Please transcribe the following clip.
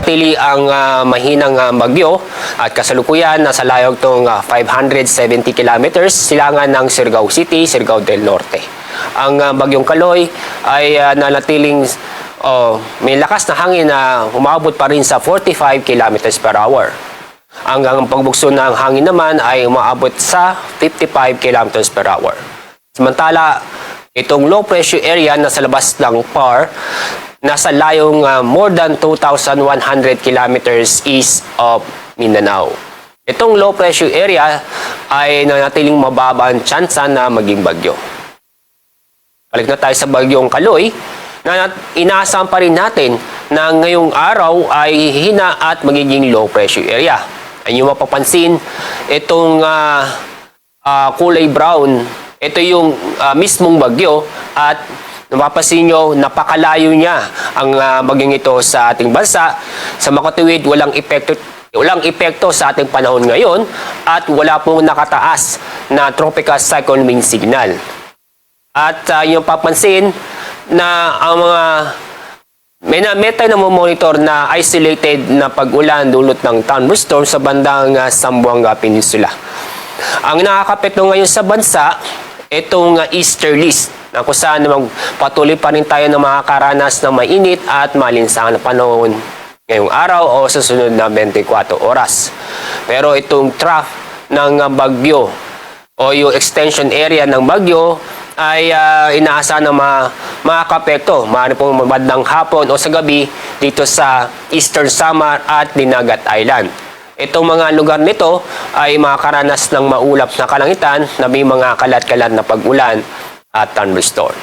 Tili ang mahinang bagyo at kasalukuyan nasa layog tong 570 kilometers silangan ng Surigao City, Surigao del Norte. Ang bagyong Kaloy ay nanatiling may lakas na hangin na umabot pa rin sa 45 kilometers per hour. Ang pagbugso ng hangin naman ay umaabot sa 55 kilometers per hour. Samantala, itong low pressure area na sa labas ng PAR, nasa layong more than 2,100 kilometers east of Mindanao. Itong low pressure area ay nanatiling mababa ang tsansa na maging bagyo. Balik na tayo sa bagyong Kaloy, na inaasahan pa rin natin na ngayong araw ay hina at magiging low pressure area. Ang yung mapapansin, itong kulay brown, ito yung mismong bagyo at napapansin nyo, napakalayo niya ang bagyong ito sa ating bansa. Sa makatuwid, walang epekto sa ating panahon ngayon at wala pong nakataas na tropical cyclone wind signal. At yung papansin na ang mga may tayo na monitor na isolated na pag-ulan dulot ng thunderstorm sa bandang Zamboanga Peninsula. Ang nakakapekto ngayon sa bansa, itong easterlies na kung saan patuloy pa rin tayo na makakaranas ng mainit at malinsangan na panahon ngayong araw o sa sunod na 24 oras. Pero itong trough ng bagyo o yung extension area ng bagyo ay inaasahan na makakapekto. Maaari pong mabandang hapon o sa gabi dito sa Eastern Samar at Dinagat Island. Itong mga lugar nito ay makakaranas ng maulap na kalangitan na may mga kalat-kalat na pag-ulan at thunderstorm.